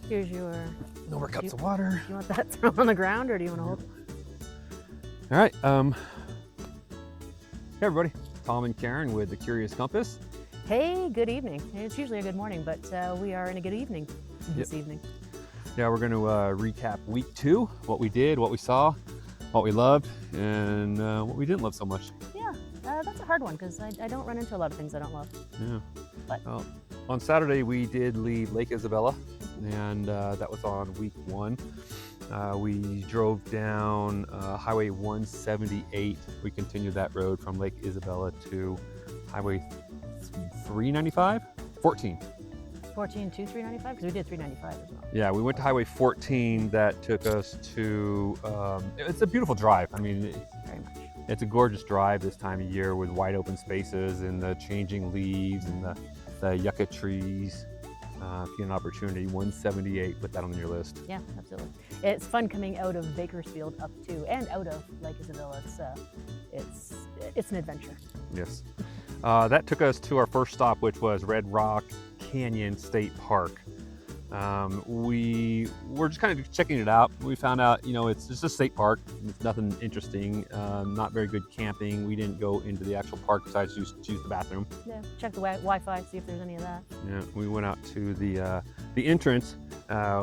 Here's your... No more cups of water. You want that thrown on the ground, or do you want to hold it? All right. Hey everybody, Tom and Karen with the Curious Compass. Hey, good evening. It's usually a good morning, but we are in a good evening this evening. Yeah, we're going to recap week 2, what we did, what we saw, what we loved, and what we didn't love so much. Yeah, that's a hard one because I don't run into a lot of things I don't love. Yeah. But well, on Saturday, we did leave Lake Isabella, and that was on week 1. We drove down Highway 178. We continued that road from Lake Isabella to Highway 395? 14. 14 to 395? Because we did 395 as well. Yeah, we went to Highway 14. That took us to, it's a beautiful drive. I mean, Very much. It's a gorgeous drive this time of year with wide open spaces and the changing leaves and the yucca trees. If you get an opportunity, 178, put that on your list. Yeah, absolutely. It's fun coming out of Bakersfield up to and out of Lake Isabella. It's an adventure. Yes. That took us to our first stop, which was Red Rock Canyon State Park. We were just kind of checking it out. We found out, it's just a state park. It's nothing interesting, not very good camping. We didn't go into the actual park besides use the bathroom. Yeah, check the Wi-Fi, see if there's any of that. Yeah, we went out to the entrance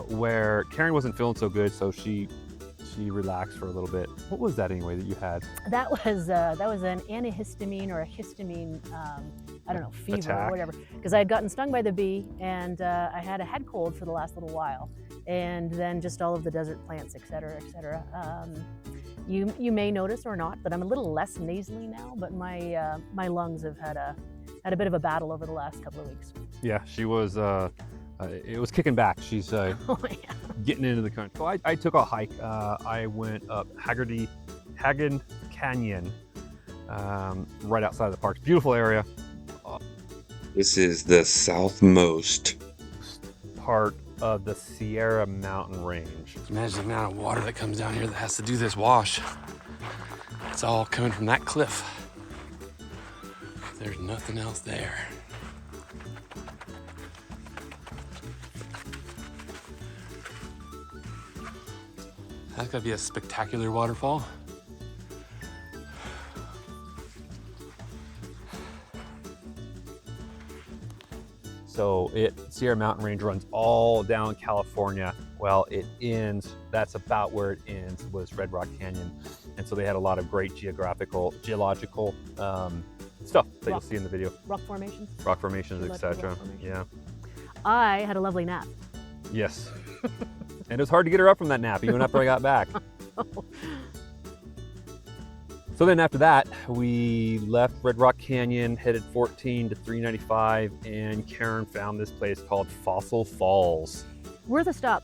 where Karen wasn't feeling so good, so she relaxed for a little bit. What was that anyway that you had? That was an antihistamine or a histamine, I don't know, fever attack, or whatever. Because I had gotten stung by the bee, and I had a head cold for the last little while, and then just all of the desert plants, et cetera, et cetera. You may notice or not, but I'm a little less nasally now. But my lungs have had a bit of a battle over the last couple of weeks. Yeah, she was. It was kicking back. She's Oh, yeah. getting into the country. So I took a hike. I went up Hagen Canyon, right outside of the park. Beautiful area. This is the southmost part of the Sierra Mountain Range. Imagine the amount of water that comes down here that has to do this wash. It's all coming from that cliff. There's nothing else there. That's gotta be a spectacular waterfall. So Sierra Mountain Range runs all down California. Well, it ends, that's about where it ends, was Red Rock Canyon. And so they had a lot of great geological stuff that you'll see in the video. Rock formations. Rock formations, etc. Yeah. I had a lovely nap. Yes. And it was hard to get her up from that nap, even after I got back. So then after that, we left Red Rock Canyon, headed 14 to 395, and Karen found this place called Fossil Falls. Worth a stop.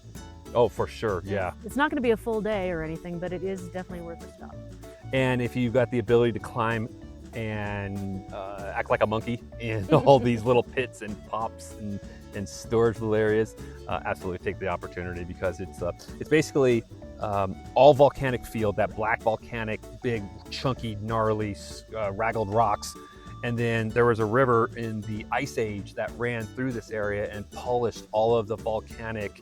Oh, for sure, yeah. It's not going to be a full day or anything, but it is definitely worth a stop. And if you've got the ability to climb and act like a monkey in all these little pits and pops and storage little areas, absolutely take the opportunity, because it's basically all volcanic field, that black volcanic, big, chunky, gnarly, raggled rocks. And then there was a river in the Ice Age that ran through this area and polished all of the volcanic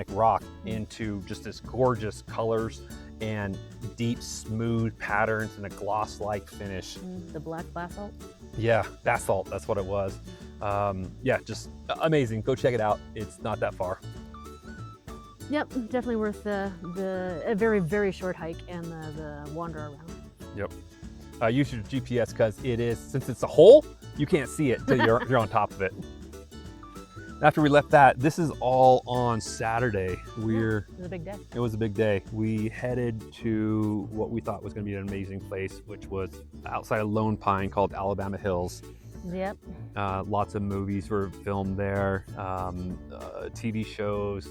rock into just this gorgeous colors and deep, smooth patterns and a gloss-like finish. The black basalt? Yeah, basalt, that's what it was. Yeah, just amazing. Go check it out. It's not that far. Yep, definitely worth a very, very short hike and the wander around. Yep. Use your GPS, because since it's a hole, you can't see it until you're on top of it. After we left that, this is all on Saturday. It was a big day. It was a big day. We headed to what we thought was going to be an amazing place, which was outside of Lone Pine, called Alabama Hills. Yep. Lots of movies were filmed there. TV shows.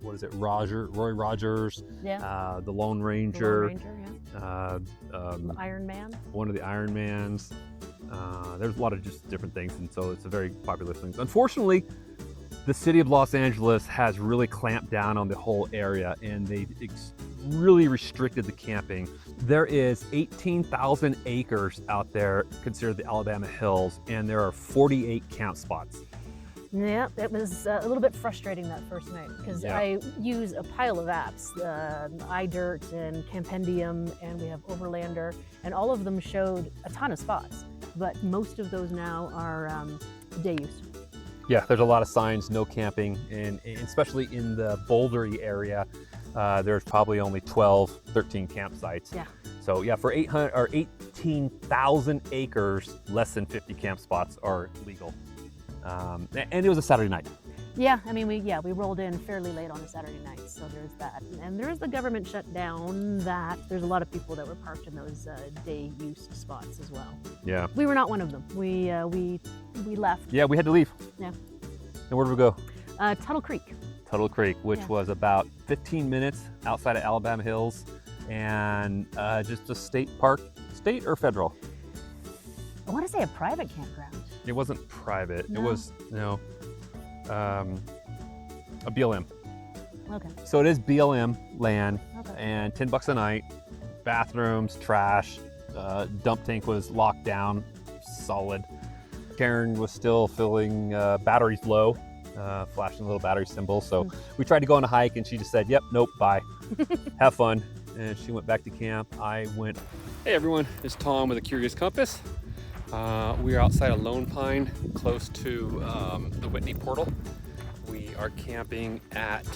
What is it? Roy Rogers. Yeah. The Lone Ranger. The Lone Ranger, yeah. Iron Man. One of the Iron Mans. There's a lot of just different things, and so it's a very popular thing. Unfortunately, the city of Los Angeles has really clamped down on the whole area, and they've really restricted the camping. There is 18,000 acres out there considered the Alabama Hills, and there are 48 camp spots. Yeah, it was a little bit frustrating that first night because Yeah. I use a pile of apps, iDirt and Campendium, and we have Overlander, and all of them showed a ton of spots, but most of those now are day use. Yeah, there's a lot of signs, no camping, and especially in the bouldery area, there's probably only 12, 13 campsites. Yeah. So yeah, for 18,000 acres, less than 50 camp spots are legal. And it was a Saturday night. Yeah, I mean, we rolled in fairly late on a Saturday night, so there's that. And there's the government shutdown that there's a lot of people that were parked in those day use spots as well. Yeah. We were not one of them. We left. Yeah, we had to leave. Yeah. And where did we go? Tuttle Creek. Tuttle Creek, which Yeah. was about 15 minutes outside of Alabama Hills, and just a state park, state or federal? I want to say a private campground. It wasn't private. No. It was a BLM. Okay. So it is BLM land, Okay. and $10 a night, bathrooms, trash, dump tank was locked down, solid. Karen was still filling batteries low, flashing a little battery symbol. So we tried to go on a hike, and she just said, "Yep, nope, bye, have fun." And she went back to camp. I went. Hey everyone, it's Tom with a Curious Compass. We are outside of Lone Pine, close to the Whitney Portal. We are camping at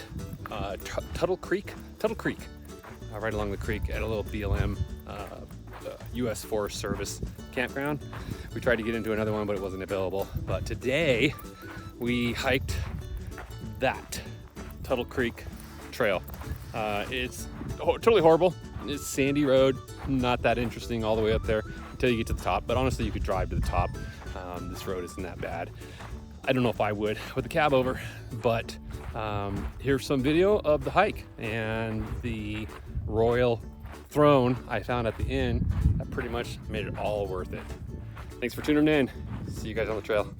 Tuttle Creek, right along the creek at a little BLM U.S. Forest Service campground. We tried to get into another one, but it wasn't available. But today we hiked that Tuttle Creek trail. It's totally horrible. It's sandy road, not that interesting all the way up there until you get to the top. But honestly, you could drive to the top. This road isn't that bad. I don't know if I would with the cab over, but here's some video of the hike and the royal throne I found at the end. That pretty much made it all worth it. Thanks for tuning in. See you guys on the trail.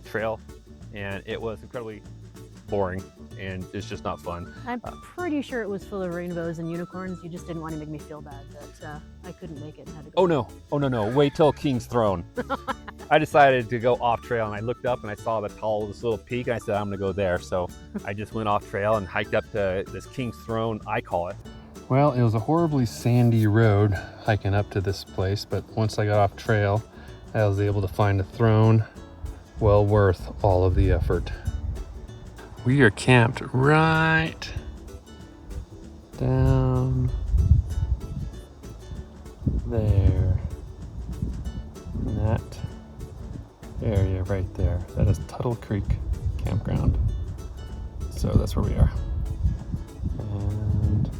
Trail, and it was incredibly boring, and it's just not fun. I'm pretty sure it was full of rainbows and unicorns. You just didn't want to make me feel bad that I couldn't make it and had to go. Oh no, wait till King's Throne. I decided to go off trail, and I looked up and I saw the tallest little peak, and I said, I'm gonna go there. So I just went off trail and hiked up to this King's Throne, I call it. Well, it was a horribly sandy road hiking up to this place, but once I got off trail, I was able to find a throne. Well worth all of the effort. We are camped right down there. In that area right there. That is Tuttle Creek Campground. So that's where we are. And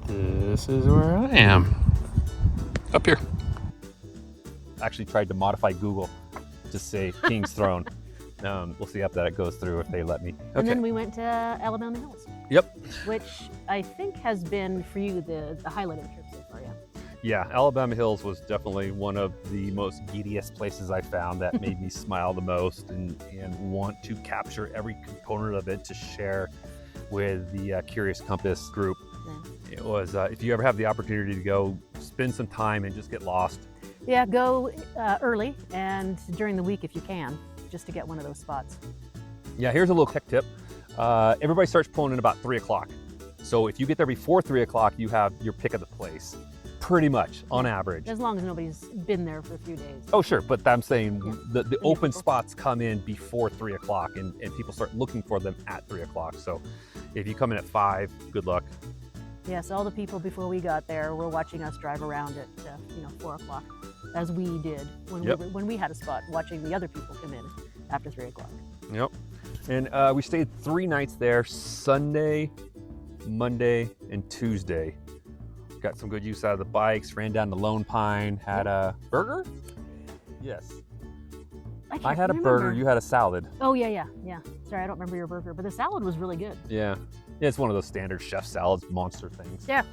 this is where I am. Up here. Actually tried to modify Google to say King's Throne. We'll see if that goes through, if they let me. Okay. And then we went to Alabama Hills. Yep. Which I think has been for you the highlight of the trip so far, yeah. Yeah, Alabama Hills was definitely one of the most giddiest places I found that made me smile the most and want to capture every component of it to share with the Curious Compass group. Yeah. It was, if you ever have the opportunity to go spend some time and just get lost. Yeah, go early and during the week if you can, just to get one of those spots. Yeah, here's a little tech tip. Everybody starts pulling in about 3 o'clock. So if you get there before 3 o'clock, you have your pick of the place, pretty much on average. As long as nobody's been there for a few days. Oh, sure, but I'm saying Yeah. the open spots come in before 3 o'clock, and people start looking for them at 3 o'clock. So if you come in at 5, good luck. Yes, all the people before we got there were watching us drive around at 4 o'clock, as we did when we had a spot, watching the other people come in after 3 o'clock. Yep. And we stayed 3 nights there, Sunday, Monday, and Tuesday. Got some good use out of the bikes, ran down to Lone Pine, had a burger? Yes. I had a burger, you had a salad. Oh, yeah. Sorry, I don't remember your burger, but the salad was really good. Yeah. Yeah, it's one of those standard chef salads, monster things. Yeah,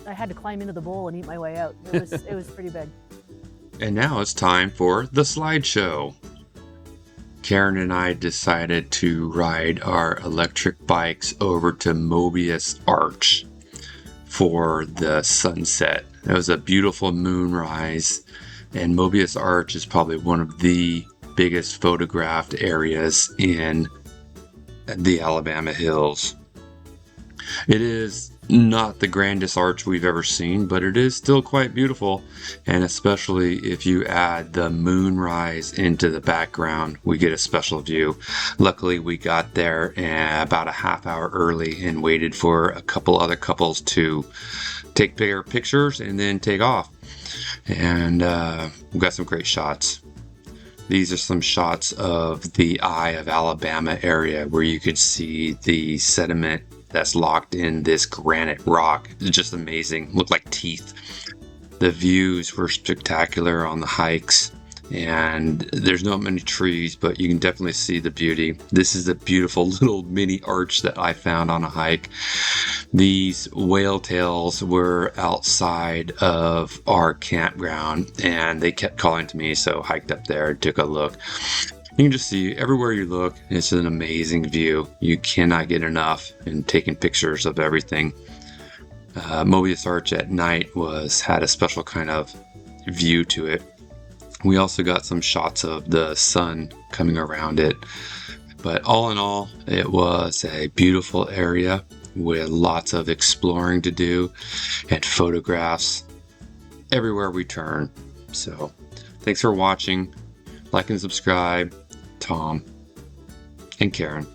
I had to climb into the bowl and eat my way out. It was pretty big. And now it's time for the slideshow. Karen and I decided to ride our electric bikes over to Mobius Arch for the sunset. It was a beautiful moonrise, and Mobius Arch is probably one of the biggest photographed areas in the Alabama hills. It is not the grandest arch we've ever seen, but it is still quite beautiful, and especially if you add the moonrise into the background, we get a special view. Luckily, we got there about a half hour early and waited for a couple other couples to take their pictures and then take off, and we got some great shots. These are some shots of the Eye of Alabama area where you could see the sediment that's locked in this granite rock. It's just amazing. Looked like teeth. The views were spectacular on the hikes, and there's not many trees, but you can definitely see the beauty. This is a beautiful little mini arch that I found on a hike. These whale tails were outside of our campground, and they kept calling to me, so hiked up there and took a look. You can just see everywhere you look, it's an amazing view. You cannot get enough in taking pictures of everything. Mobius Arch at night had a special kind of view to it. We also got some shots of the sun coming around it. But all in all, it was a beautiful area with lots of exploring to do and photographs everywhere we turn. So thanks for watching. Like and subscribe. Tom and Karen.